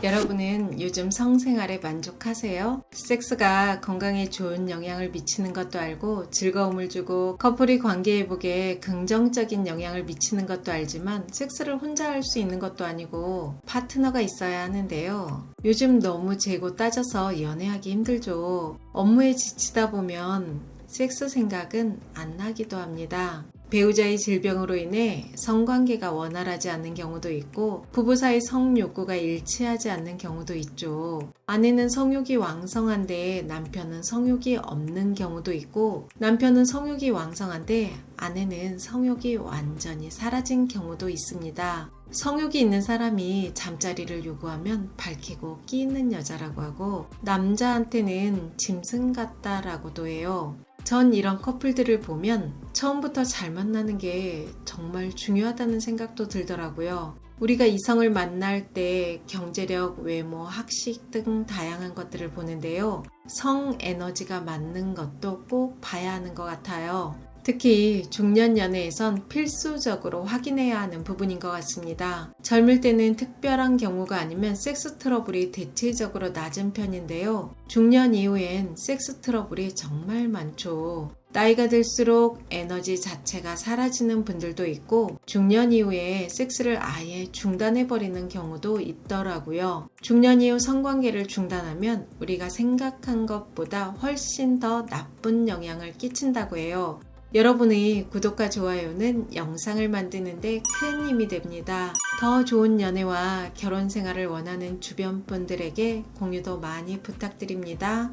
여러분은 요즘 성생활에 만족하세요? 섹스가 건강에 좋은 영향을 미치는 것도 알고 즐거움을 주고 커플이 관계회복에 긍정적인 영향을 미치는 것도 알지만 섹스를 혼자 할 수 있는 것도 아니고 파트너가 있어야 하는데요. 요즘 너무 재고 따져서 연애하기 힘들죠. 업무에 지치다 보면 섹스 생각은 안 나기도 합니다. 배우자의 질병으로 인해 성관계가 원활하지 않는 경우도 있고 부부 사이 성욕구가 일치하지 않는 경우도 있죠. 아내는 성욕이 왕성한데 남편은 성욕이 없는 경우도 있고 남편은 성욕이 왕성한데 아내는 성욕이 완전히 사라진 경우도 있습니다. 성욕이 있는 사람이 잠자리를 요구하면 밝히고 끼는 여자라고 하고 남자한테는 짐승 같다라고도 해요. 전 이런 커플들을 보면 처음부터 잘 만나는 게 정말 중요하다는 생각도 들더라고요. 우리가 이성을 만날 때 경제력, 외모, 학식 등 다양한 것들을 보는데요. 성 에너지가 맞는 것도 꼭 봐야 하는 것 같아요. 특히 중년 연애에선 필수적으로 확인해야 하는 부분인 것 같습니다. 젊을 때는 특별한 경우가 아니면 섹스 트러블이 대체적으로 낮은 편인데요. 중년 이후엔 섹스 트러블이 정말 많죠. 나이가 들수록 에너지 자체가 사라지는 분들도 있고 중년 이후에 섹스를 아예 중단해버리는 경우도 있더라고요. 중년 이후 성관계를 중단하면 우리가 생각한 것보다 훨씬 더 나쁜 영향을 끼친다고 해요. 여러분의 구독과 좋아요는 영상을 만드는데 큰 힘이 됩니다. 더 좋은 연애와 결혼 생활을 원하는 주변 분들에게 공유도 많이 부탁드립니다.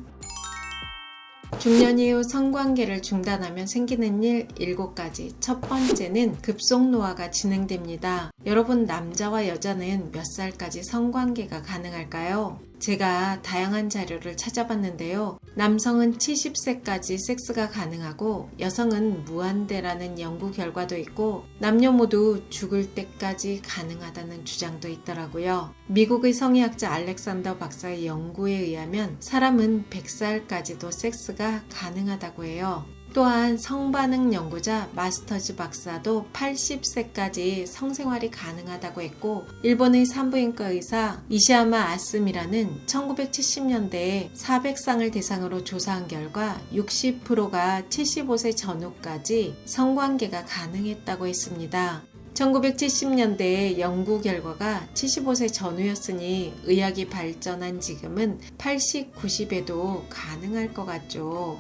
중년 이후 성관계를 중단하면 생기는 일 7가지. 첫 번째는 급속노화가 진행됩니다. 여러분, 남자와 여자는 몇 살까지 성관계가 가능할까요? 제가 다양한 자료를 찾아봤는데요. 남성은 70세까지 섹스가 가능하고 여성은 무한대라는 연구 결과도 있고 남녀 모두 죽을 때까지 가능하다는 주장도 있더라고요. 미국의 성의학자 알렉산더 박사의 연구에 의하면 사람은 100살까지도 섹스가 가능하다고 해요. 또한 성반응 연구자 마스터즈 박사도 80세까지 성생활이 가능하다고 했고 일본의 산부인과 의사 이시야마 아스미라는 1970년대에 400쌍을 대상으로 조사한 결과 60%가 75세 전후까지 성관계가 가능했다고 했습니다. 1970년대의 연구 결과가 75세 전후였으니 의학이 발전한 지금은 80, 90에도 가능할 것 같죠.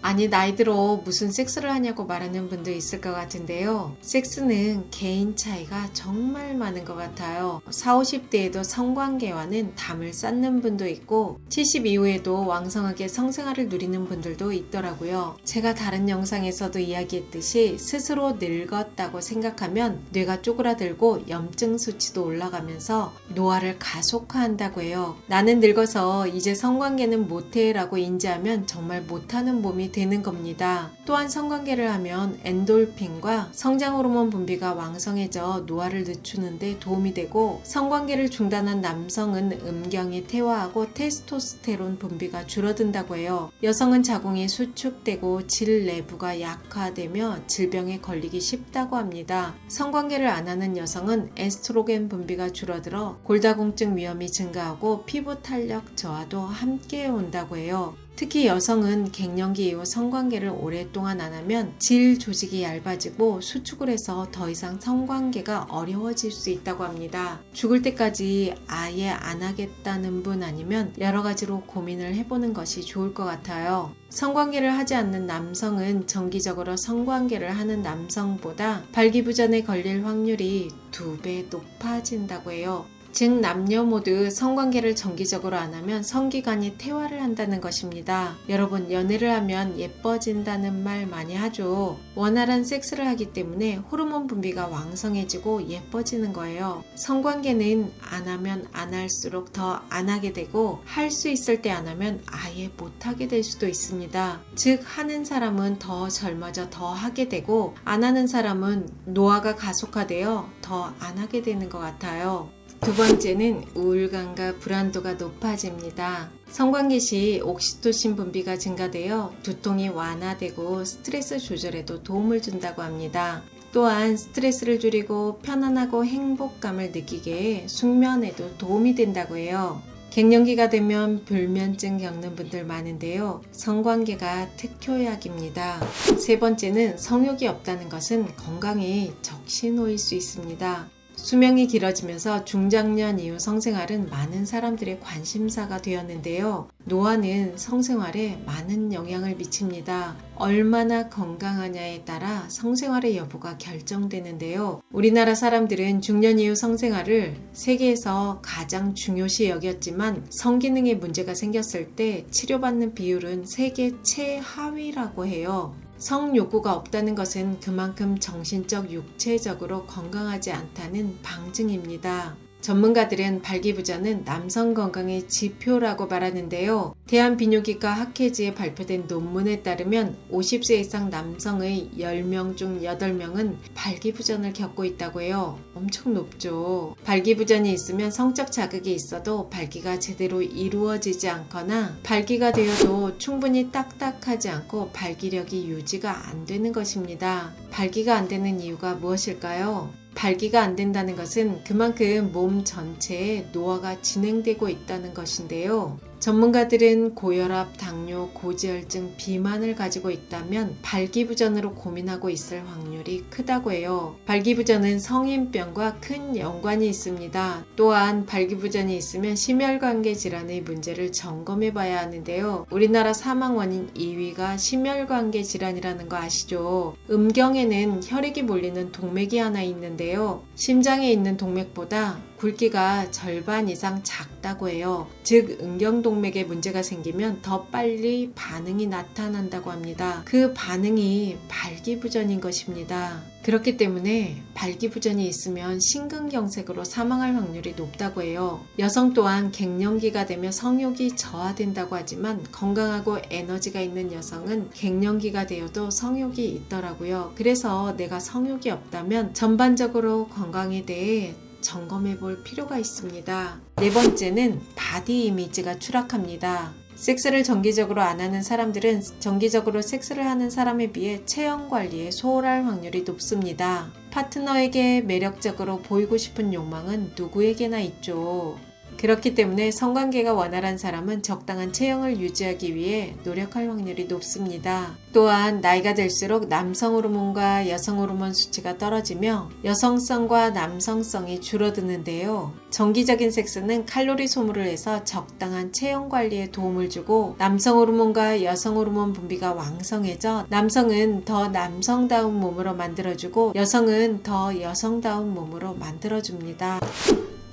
아니, 나이 들어 무슨 섹스를 하냐고 말하는 분도 있을 것 같은데요. 섹스는 개인 차이가 정말 많은 것 같아요. 40, 50대에도 성관계와는 담을 쌓는 분도 있고 70 이후에도 왕성하게 성생활을 누리는 분들도 있더라고요. 제가 다른 영상에서도 이야기했듯이 스스로 늙었다고 생각하면 뇌가 쪼그라들고 염증 수치도 올라가면서 노화를 가속화한다고 해요. 나는 늙어서 이제 성관계는 못해 라고 인지하면 정말 못하는 몸이 되는 겁니다. 또한 성관계를 하면 엔돌핀과 성장 호르몬 분비가 왕성해져 노화를 늦추는 데 도움이 되고 성관계를 중단한 남성은 음경이 퇴화하고 테스토스테론 분비가 줄어든다고 해요. 여성은 자궁이 수축되고 질 내부가 약화되며 질병에 걸리기 쉽다고 합니다. 성관계를 안 하는 여성은 에스트로겐 분비가 줄어들어 골다공증 위험이 증가하고 피부 탄력 저하도 함께 온다고 해요. 특히 여성은 갱년기 이후 성관계를 오랫동안 안 하면 질 조직이 얇아지고 수축을 해서 더 이상 성관계가 어려워질 수 있다고 합니다. 죽을 때까지 아예 안 하겠다는 분 아니면 여러 가지로 고민을 해보는 것이 좋을 것 같아요. 성관계를 하지 않는 남성은 정기적으로 성관계를 하는 남성보다 발기부전에 걸릴 확률이 2배 높아진다고 해요. 즉 남녀 모두 성관계를 정기적으로 안 하면 성기관이 퇴화를 한다는 것입니다. 여러분, 연애를 하면 예뻐진다는 말 많이 하죠. 원활한 섹스를 하기 때문에 호르몬 분비가 왕성해지고 예뻐지는 거예요. 성관계는 안 하면 안 할수록 더 안 하게 되고 할 수 있을 때 안 하면 아예 못 하게 될 수도 있습니다. 즉 하는 사람은 더 젊어져 더 하게 되고 안 하는 사람은 노화가 가속화되어 더 안 하게 되는 것 같아요. 두 번째는 우울감과 불안도가 높아집니다. 성관계 시 옥시토신 분비가 증가되어 두통이 완화되고 스트레스 조절에도 도움을 준다고 합니다. 또한 스트레스를 줄이고 편안하고 행복감을 느끼게 해 숙면에도 도움이 된다고 해요. 갱년기가 되면 불면증 겪는 분들 많은데요. 성관계가 특효약입니다. 세 번째는 성욕이 없다는 것은 건강에 적신호일 수 있습니다. 수명이 길어지면서 중장년 이후 성생활은 많은 사람들의 관심사가 되었는데요. 노화는 성생활에 많은 영향을 미칩니다. 얼마나 건강하냐에 따라 성생활의 여부가 결정되는데요. 우리나라 사람들은 중년 이후 성생활을 세계에서 가장 중요시 여겼지만 성기능에 문제가 생겼을 때 치료받는 비율은 세계 최하위라고 해요. 성욕구가 없다는 것은 그만큼 정신적, 육체적으로 건강하지 않다는 방증입니다. 전문가들은 발기부전은 남성 건강의 지표라고 말하는데요. 대한비뇨기과 학회지에 발표된 논문에 따르면 50세 이상 남성의 10명 중 8명은 발기부전을 겪고 있다고 해요. 엄청 높죠. 발기부전이 있으면 성적 자극이 있어도 발기가 제대로 이루어지지 않거나 발기가 되어도 충분히 딱딱하지 않고 발기력이 유지가 안 되는 것입니다. 발기가 안 되는 이유가 무엇일까요? 발기가 안 된다는 것은 그만큼 몸 전체에 노화가 진행되고 있다는 것인데요. 전문가들은 고혈압, 당뇨, 고지혈증, 비만을 가지고 있다면 발기부전으로 고민하고 있을 확률이 크다고 해요. 발기부전은 성인병과 큰 연관이 있습니다. 또한 발기부전이 있으면 심혈관계 질환의 문제를 점검해 봐야 하는데요. 우리나라 사망 원인 2위가 심혈관계 질환이라는 거 아시죠? 음경에는 혈액이 몰리는 동맥이 하나 있는데요. 심장에 있는 동맥보다 굵기가 절반 이상 작다고 해요. 즉 음경동맥에 문제가 생기면 더 빨리 반응이 나타난다고 합니다. 그 반응이 발기부전인 것입니다. 그렇기 때문에 발기부전이 있으면 심근경색으로 사망할 확률이 높다고 해요. 여성 또한 갱년기가 되면 성욕이 저하된다고 하지만 건강하고 에너지가 있는 여성은 갱년기가 되어도 성욕이 있더라고요. 그래서 내가 성욕이 없다면 전반적으로 건강에 대해 점검해 볼 필요가 있습니다. 네 번째는 바디 이미지가 추락합니다. 섹스를 정기적으로 안 하는 사람들은 정기적으로 섹스를 하는 사람에 비해 체형 관리에 소홀할 확률이 높습니다. 파트너에게 매력적으로 보이고 싶은 욕망은 누구에게나 있죠. 그렇기 때문에 성관계가 원활한 사람은 적당한 체형을 유지하기 위해 노력할 확률이 높습니다. 또한 나이가 들수록 남성 호르몬과 여성 호르몬 수치가 떨어지며 여성성과 남성성이 줄어드는데요. 정기적인 섹스는 칼로리 소모를 해서 적당한 체형 관리에 도움을 주고 남성 호르몬과 여성 호르몬 분비가 왕성해져 남성은 더 남성다운 몸으로 만들어주고 여성은 더 여성다운 몸으로 만들어줍니다.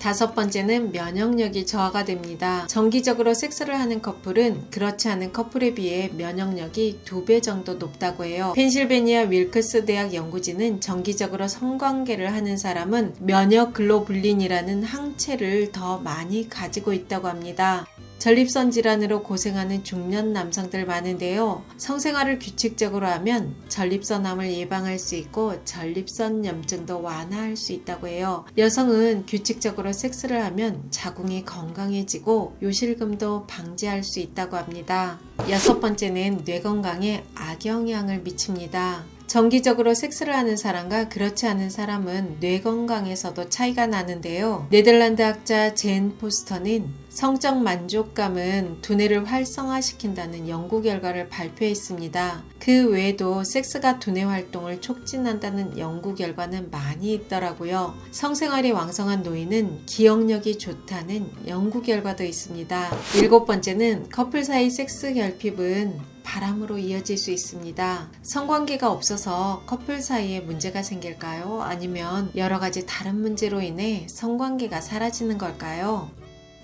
다섯 번째는 면역력이 저하가 됩니다. 정기적으로 섹스를 하는 커플은 그렇지 않은 커플에 비해 면역력이 2배 정도 높다고 해요. 펜실베니아 윌크스 대학 연구진은 정기적으로 성관계를 하는 사람은 면역 글로불린이라는 항체를 더 많이 가지고 있다고 합니다. 전립선 질환으로 고생하는 중년 남성들 많은데요. 성생활을 규칙적으로 하면 전립선암을 예방할 수 있고 전립선 염증도 완화할 수 있다고 해요. 여성은 규칙적으로 섹스를 하면 자궁이 건강해지고 요실금도 방지할 수 있다고 합니다. 여섯 번째는 뇌 건강에 악영향을 미칩니다. 정기적으로 섹스를 하는 사람과 그렇지 않은 사람은 뇌 건강에서도 차이가 나는데요. 네덜란드 학자 젠 포스터는 성적 만족감은 두뇌를 활성화시킨다는 연구 결과를 발표했습니다. 그 외에도 섹스가 두뇌 활동을 촉진한다는 연구 결과는 많이 있더라고요. 성생활이 왕성한 노인은 기억력이 좋다는 연구 결과도 있습니다. 일곱 번째는 커플 사이 섹스 결핍은 바람으로 이어질 수 있습니다. 성관계가 없어서 커플 사이에 문제가 생길까요? 아니면 여러 가지 다른 문제로 인해 성관계가 사라지는 걸까요?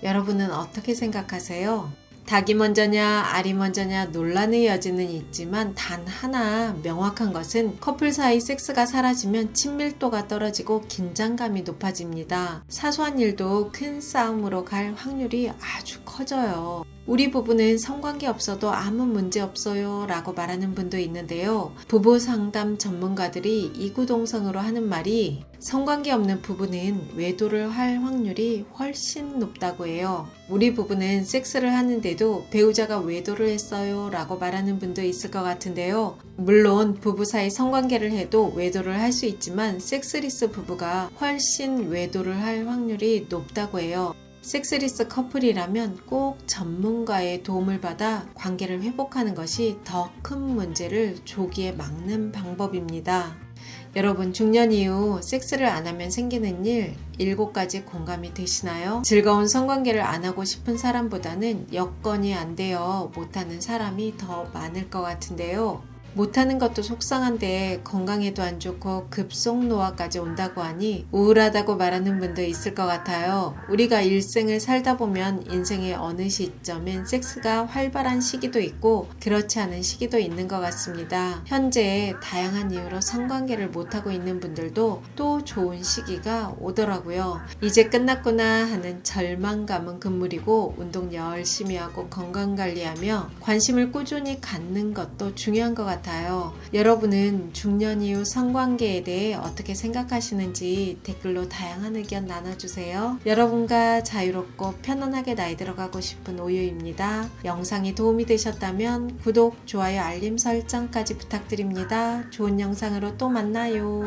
여러분은 어떻게 생각하세요? 닭이 먼저냐 알이 먼저냐 논란의 여지는 있지만 단 하나 명확한 것은 커플 사이 섹스가 사라지면 친밀도가 떨어지고 긴장감이 높아집니다. 사소한 일도 큰 싸움으로 갈 확률이 아주 커요. 커져요. 우리 부부는 성관계 없어도 아무 문제 없어요 라고 말하는 분도 있는데요. 부부 상담 전문가들이 이구동성으로 하는 말이 성관계 없는 부부는 외도를 할 확률이 훨씬 높다고 해요. 우리 부부는 섹스를 하는데도 배우자가 외도를 했어요 라고 말하는 분도 있을 것 같은데요. 물론 부부 사이 성관계를 해도 외도를 할 수 있지만 섹스리스 부부가 훨씬 외도를 할 확률이 높다고 해요. 섹스리스 커플이라면 꼭 전문가의 도움을 받아 관계를 회복하는 것이 더 큰 문제를 조기에 막는 방법입니다. 여러분, 중년 이후 섹스를 안 하면 생기는 일 7가지 공감이 되시나요? 즐거운 성관계를 안 하고 싶은 사람보다는 여건이 안 되어 못하는 사람이 더 많을 것 같은데요. 못하는 것도 속상한데 건강에도 안 좋고 급속노화까지 온다고 하니 우울하다고 말하는 분도 있을 것 같아요. 우리가 일생을 살다 보면 인생의 어느 시점엔 섹스가 활발한 시기도 있고 그렇지 않은 시기도 있는 것 같습니다. 현재 다양한 이유로 성관계를 못하고 있는 분들도 또 좋은 시기가 오더라고요. 이제 끝났구나 하는 절망감은 금물이고 운동 열심히 하고 건강관리하며 관심을 꾸준히 갖는 것도 중요한 것 같아요. 여러분은 중년 이후 성관계에 대해 어떻게 생각하시는지 댓글로 다양한 의견 나눠주세요. 여러분과 자유롭고 편안하게 나이 들어가고 싶은 오유입니다. 영상이 도움이 되셨다면 구독, 좋아요, 알림 설정까지 부탁드립니다. 좋은 영상으로 또 만나요.